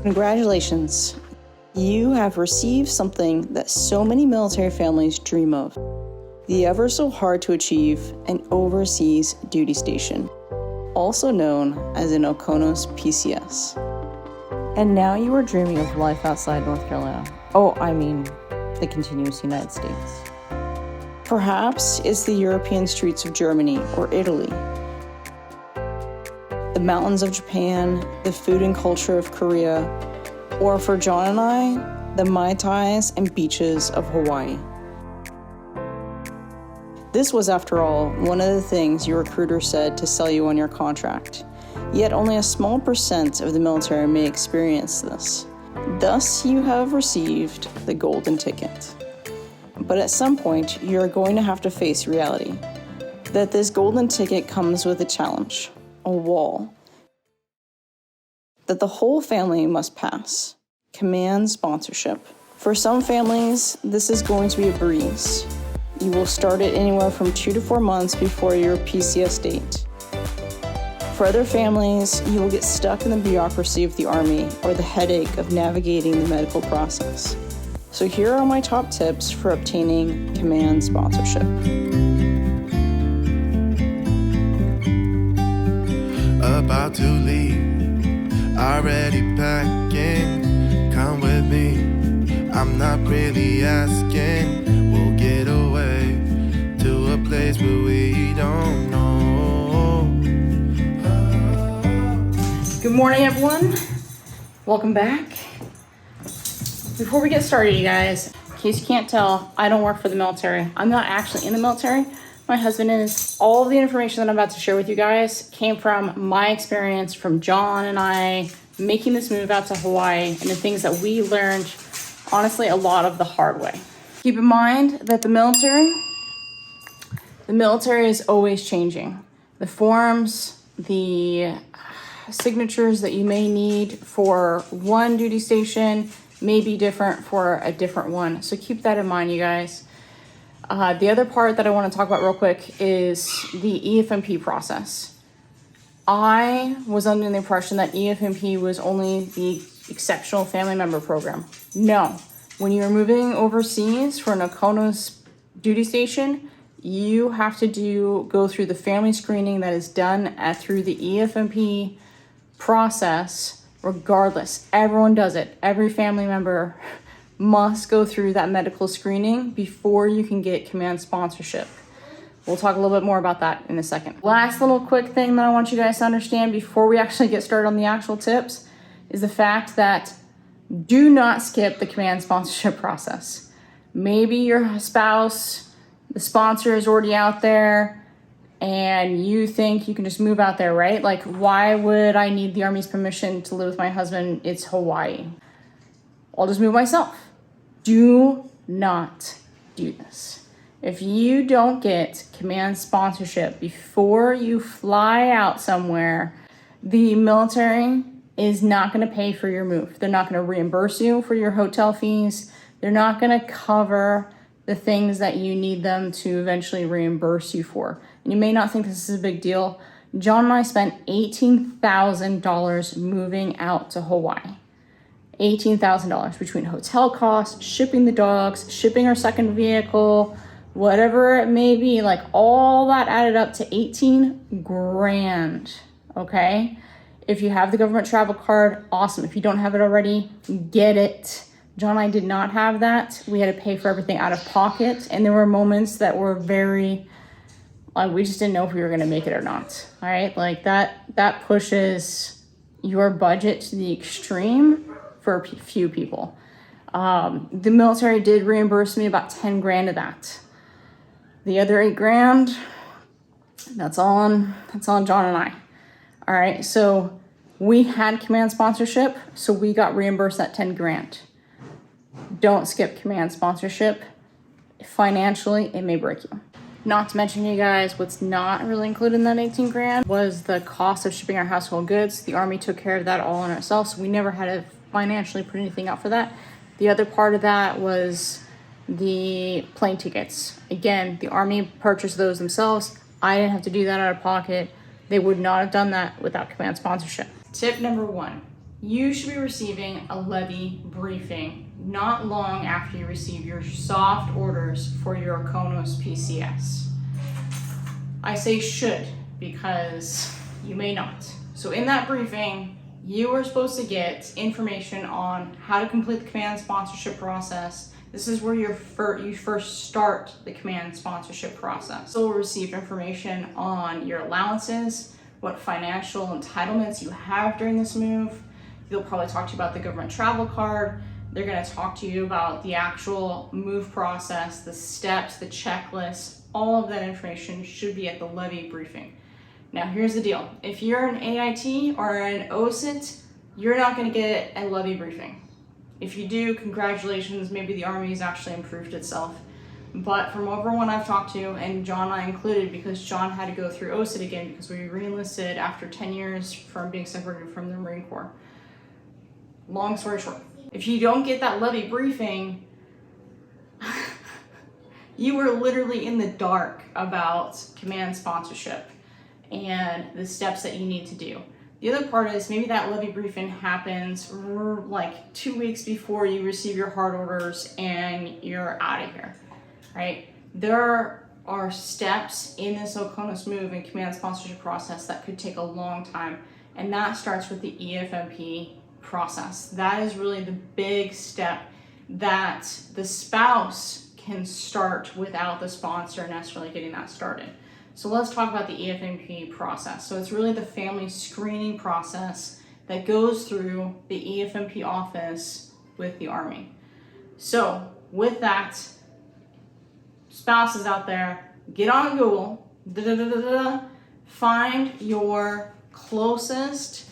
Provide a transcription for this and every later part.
Congratulations. You have received something that so many military families dream of, the ever so hard to achieve an overseas duty station, also known as an OCONUS PCS. And now you are dreaming of life outside North Carolina. The continuous United States. Perhaps it's the European streets of Germany or Italy, the mountains of Japan, the food and culture of Korea, or for John and I, the Mai Tais and beaches of Hawaii. This was, after all, one of the things your recruiter said to sell you on your contract. Yet only a small percent of the military may experience this. Thus, you have received the golden ticket. But at some point, you're going to have to face reality. That this golden ticket comes with a challenge, a wall, that the whole family must pass. Command sponsorship. For some families, this is going to be a breeze. You will start it anywhere from 2 to 4 months before your PCS date. For other families, you will get stuck in the bureaucracy of the Army or the headache of navigating the medical process. So here are my top tips for obtaining command sponsorship. About to leave, already packing. Come with me, I'm not really asking. We'll get away to a place where we don't know. Good morning, everyone. Welcome back. Before we get started, you guys, in case you can't tell, I don't work for the military. I'm not actually in the military. My husband is. All of the information that I'm about to share with you guys came from my experience from John and I making this move out to Hawaii and the things that we learned, honestly, a lot of the hard way. Keep in mind that the military is always changing. The forms, the signatures that you may need for one duty station may be different for a different one. So keep that in mind, you guys. The other part that I want to talk about real quick is the EFMP process. I was under the impression that EFMP was only the exceptional family member program. No. When you're moving overseas for an OCONUS duty station, you have to go through the family screening that is done through the EFMP process. Regardless, everyone does it. Every family member must go through that medical screening before you can get command sponsorship. We'll talk a little bit more about that in a second. Last little quick thing that I want you guys to understand before we actually get started on the actual tips is the fact that do not skip the command sponsorship process. Maybe your spouse, the sponsor is already out there, and you think you can just move out there, right? Like, why would I need the Army's permission to live with my husband? It's Hawaii. I'll just move myself. Do not do this. If you don't get command sponsorship before you fly out somewhere, the military is not going to pay for your move. They're not going to reimburse you for your hotel fees. They're not going to cover the things that you need them to eventually reimburse you for. And you may not think this is a big deal. John and I spent $18,000 moving out to Hawaii. $18,000 between hotel costs, shipping the dogs, shipping our second vehicle, whatever it may be. Like, all that added up to 18 grand, okay? If you have the government travel card, awesome. If you don't have it already, get it. John and I did not have that. We had to pay for everything out of pocket. And there were moments that were very, we just didn't know if we were going to make it or not. All right. Like that pushes your budget to the extreme for a few people. The military did reimburse me about 10 grand of that. The other 8 grand, that's on John and I. All right. So we had command sponsorship. So we got reimbursed that 10 grand. Don't skip command sponsorship. Financially, it may break you. Not to mention, you guys, what's not really included in that 18 grand was the cost of shipping our household goods. The Army took care of that all on ourselves. So we never had to financially put anything out for that. The other part of that was the plane tickets. Again, the Army purchased those themselves. I didn't have to do that out of pocket. They would not have done that without command sponsorship. Tip number 1, you should be receiving a levy briefing not long after you receive your soft orders for your OCONUS PCS. I say should because you may not. So in that briefing, you are supposed to get information on how to complete the command sponsorship process. This is where you first start the command sponsorship process. So we'll receive information on your allowances, what financial entitlements you have during this move. They'll probably talk to you about the government travel card. They're going to talk to you about the actual move process, the steps, the checklist. All of that information should be at the levy briefing. Now here's the deal. If you're an AIT or an OCIT, you're not going to get a levy briefing. If you do, congratulations, maybe the Army has actually improved itself. But from everyone I've talked to, and John and I included, because John had to go through OCIT again because we re-enlisted after 10 years from being separated from the Marine Corps. Long story short, if you don't get that levy briefing, you were literally in the dark about command sponsorship and the steps that you need to do. The other part is maybe that levy briefing happens like 2 weeks before you receive your hard orders and you're out of here, right? There are steps in this OCONUS move and command sponsorship process that could take a long time, and that starts with the EFMP process. That is really the big step that the spouse can start without the sponsor necessarily getting that started. So let's talk about the EFMP process. So it's really the family screening process that goes through the EFMP office with the Army. So with that, spouses out there, get on Google, find your closest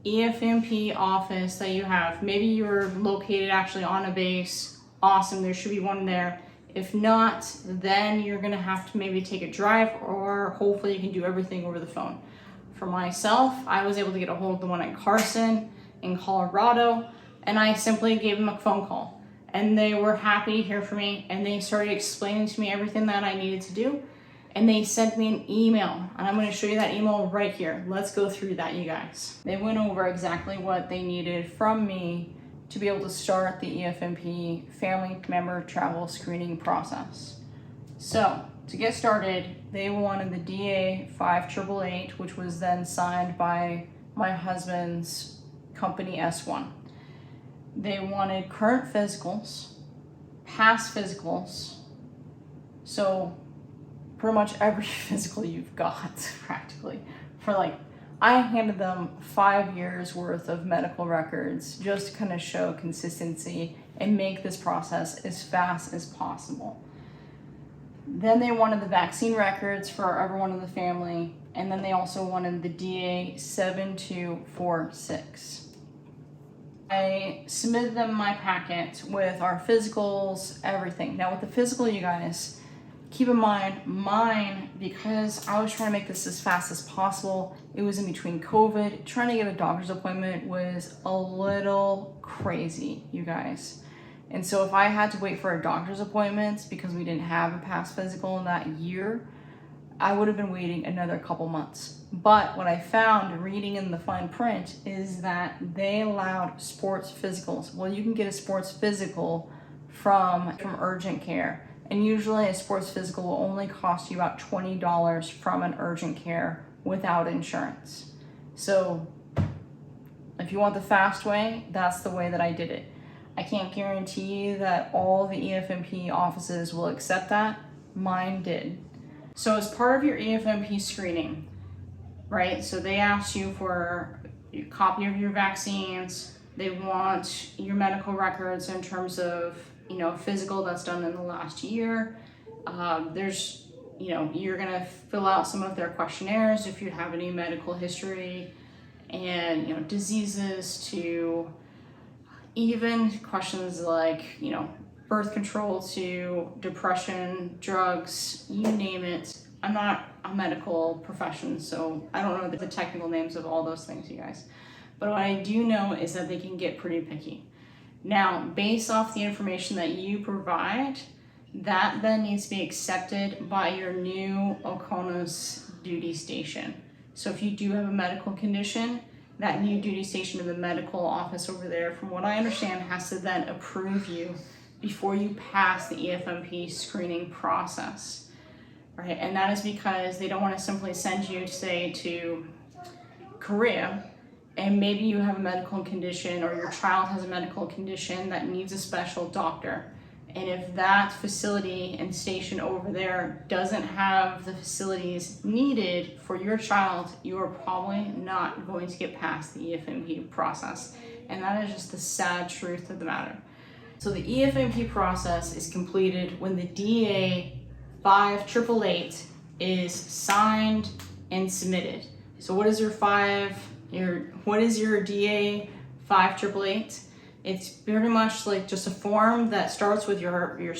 EFMP office that you have. Maybe you're located actually on a base. Awesome, there should be one there. If not, then you're gonna have to maybe take a drive, or hopefully you can do everything over the phone. For myself, I was able to get a hold of the one at Carson in Colorado, and I simply gave them a phone call. And they were happy to hear from me, and they started explaining to me everything that I needed to do. And they sent me an email, and I'm gonna show you that email right here. Let's go through that, you guys. They went over exactly what they needed from me to be able to start the EFMP family member travel screening process. So to get started, they wanted the DA 5888, which was then signed by my husband's company S1. They wanted current physicals, past physicals, so pretty much every physical you've got practically. I handed them 5 years worth of medical records just to kind of show consistency and make this process as fast as possible. Then they wanted the vaccine records for everyone in the family, and then they also wanted the DA 7246. I submitted them my packet with our physicals, everything. Now with the physical, you guys, keep in mind, mine, because I was trying to make this as fast as possible, it was in between COVID. Trying to get a doctor's appointment was a little crazy, you guys. And so if I had to wait for a doctor's appointment because we didn't have a past physical in that year, I would have been waiting another couple months. But what I found reading in the fine print is that they allowed sports physicals. Well, you can get a sports physical from urgent care. And usually a sports physical will only cost you about $20 from an urgent care without insurance. So if you want the fast way, that's the way that I did it. I can't guarantee that all the EFMP offices will accept that. Mine did. So as part of your EFMP screening, right? So they ask you for a copy of your vaccines. They want your medical records in terms of physical that's done in the last year. You're gonna fill out some of their questionnaires if you have any medical history, and diseases, to even questions like birth control, to depression, drugs, you name it. I'm not a medical profession, so I don't know the technical names of all those things, you guys. But what I do know is that they can get pretty picky. Now, based off the information that you provide, that then needs to be accepted by your new OCONUS duty station. So if you do have a medical condition, that new duty station in the medical office over there, from what I understand, has to then approve you before you pass the EFMP screening process, right? And that is because they don't want to simply send you, say, to Korea, and maybe you have a medical condition or your child has a medical condition that needs a special doctor. And if that facility and station over there doesn't have the facilities needed for your child, you are probably not going to get past the EFMP process. And that is just the sad truth of the matter. So the EFMP process is completed when the DA 5888 is signed and submitted. So what is your DA 5888? It's pretty much like just a form that starts with your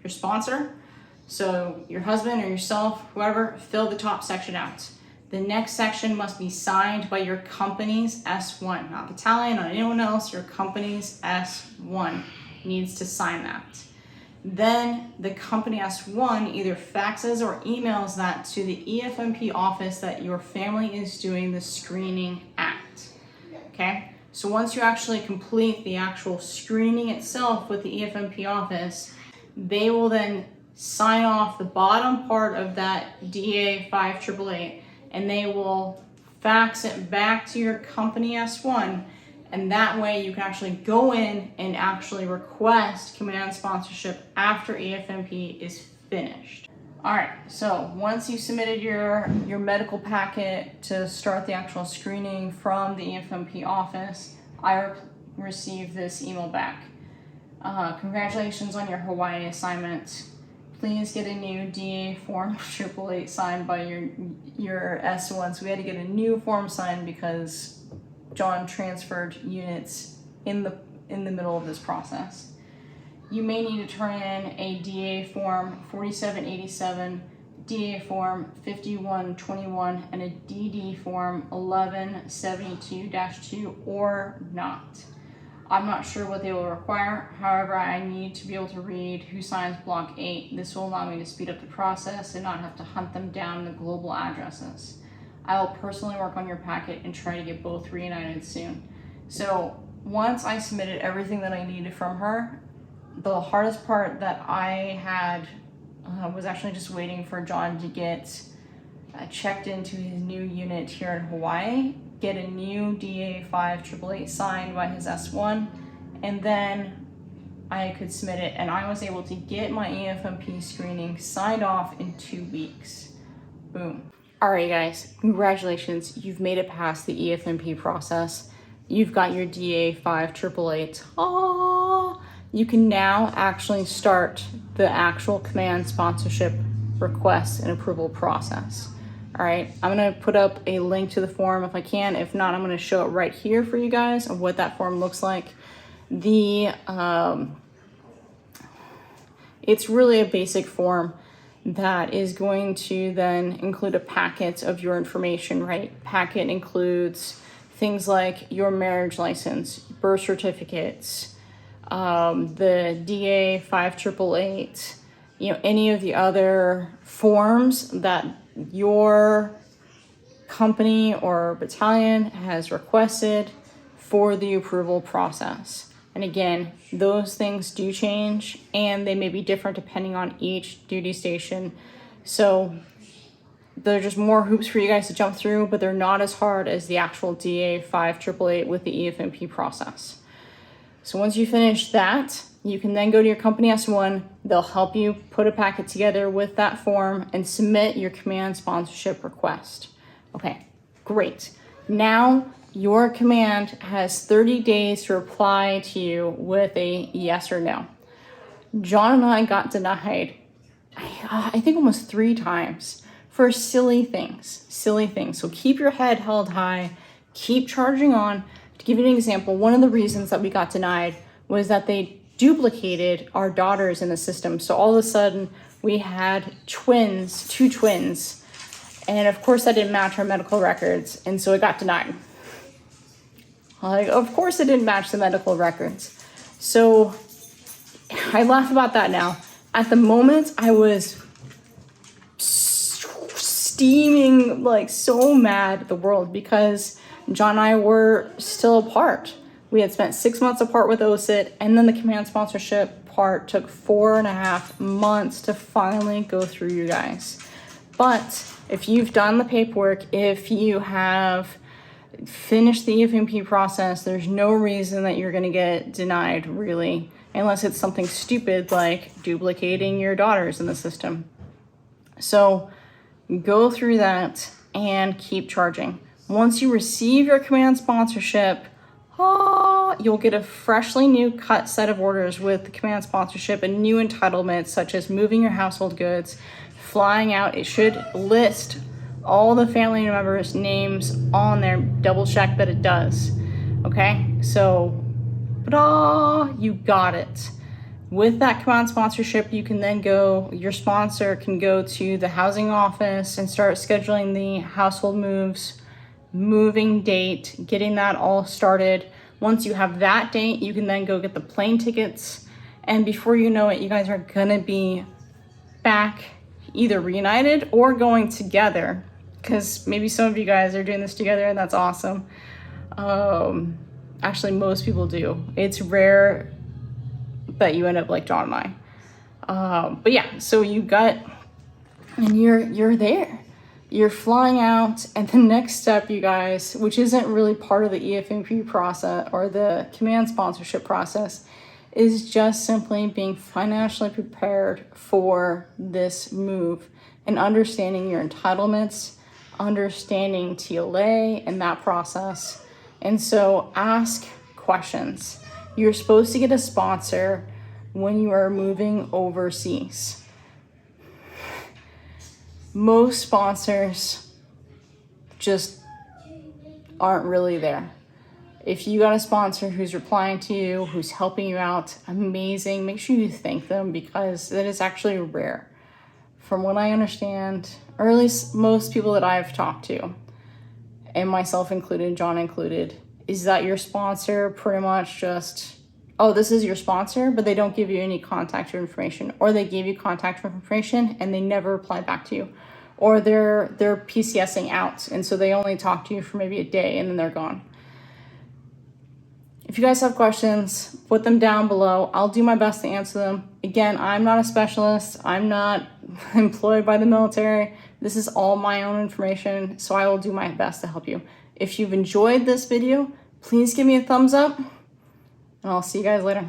sponsor. So your husband or yourself, whoever, fill the top section out. The next section must be signed by your company's S1, not battalion, not anyone else. Your company's S1 needs to sign that. Then the company S1 either faxes or emails that to the EFMP office that your family is doing the screening at. Okay? So once you actually complete the actual screening itself with the EFMP office, they will then sign off the bottom part of that DA 5888, and they will fax it back to your company S1, and that way you can actually go in and actually request command sponsorship after EFMP is finished. All right, so once you submitted your medical packet to start the actual screening from the EFMP office, I received this email back. Congratulations on your Hawaii assignment. Please get a new DA form 888 signed by your S1. So we had to get a new form signed because John transferred units in the middle of this process. You may need to turn in a DA form 4787, DA form 5121, and a DD form 1172-2 or not. I'm not sure what they will require. However, I need to be able to read who signs block 8. This will allow me to speed up the process and not have to hunt them down in the global addresses. I will personally work on your packet and try to get both reunited soon. So once I submitted everything that I needed from her, the hardest part that I had was actually just waiting for John to get checked into his new unit here in Hawaii, get a new DA 5888 signed by his S1, and then I could submit it, and I was able to get my EFMP screening signed off in 2 weeks. Boom. All right, guys, congratulations. You've made it past the EFMP process. You've got your DA 5888. Oh, you can now actually start the actual command sponsorship request and approval process. All right, I'm gonna put up a link to the form if I can. If not, I'm gonna show it right here for you guys of what that form looks like. It's really a basic form that is going to then include a packet of your information, right? Packet includes things like your marriage license, birth certificates, the DA 5888, any of the other forms that your company or battalion has requested for the approval process. And again, those things do change and they may be different depending on each duty station. So they're just more hoops for you guys to jump through, but they're not as hard as the actual DA 5888 with the EFMP process. So once you finish that, you can then go to your company S1. They'll help you put a packet together with that form and submit your command sponsorship request. Okay, great. Now your command has 30 days to reply to you with a yes or no. John and I got denied, I think almost 3 times for silly things. So keep your head held high, keep charging on. To give you an example, one of the reasons that we got denied was that they duplicated our daughters in the system. So all of a sudden we had 2 twins. And of course that didn't match our medical records. And so it got denied. Of course it didn't match the medical records. So I laugh about that now. At the moment I was steaming, so mad at the world because John and I were still apart. We had spent 6 months apart with OCIT, and then the command sponsorship part took 4.5 months to finally go through, you guys. But if you've done the paperwork, if you have finished the EFMP process, there's no reason that you're gonna get denied, really, unless it's something stupid like duplicating your daughters in the system. So go through that and keep charging. Once you receive your command sponsorship, you'll get a freshly new cut set of orders with the command sponsorship and new entitlements such as moving your household goods, flying out. It should list all the family members' names on there. Double check that it does. Okay, so you got it. With that command sponsorship, you can then go, your sponsor can go to the housing office and start scheduling the household moves, moving date, getting that all started. Once you have that date, you can then go get the plane tickets. And before you know it, you guys are gonna be back either reunited or going together, because maybe some of you guys are doing this together and that's awesome. Actually, most people do. It's rare that you end up like John and I. But yeah, so you got, and you're there. You're flying out, and the next step, you guys, which isn't really part of the EFMP process or the command sponsorship process, is just simply being financially prepared for this move and understanding your entitlements, understanding TLA and that process. And so ask questions. You're supposed to get a sponsor when you are moving overseas. Most sponsors just aren't really there. If you got a sponsor who's replying to you, who's helping you out, amazing. Make sure you thank them, because that is actually rare. From what I understand, or at least most people that I've talked to, and myself included, John included, is that your sponsor pretty much just, oh, this is your sponsor, but they don't give you any contact information, or they give you contact information and they never reply back to you, or they're PCSing out, and so they only talk to you for maybe a day and then they're gone. If you guys have questions, put them down below. I'll do my best to answer them. Again, I'm not a specialist. I'm not employed by the military. This is all my own information, so I will do my best to help you. If you've enjoyed this video, please give me a thumbs up, and I'll see you guys later.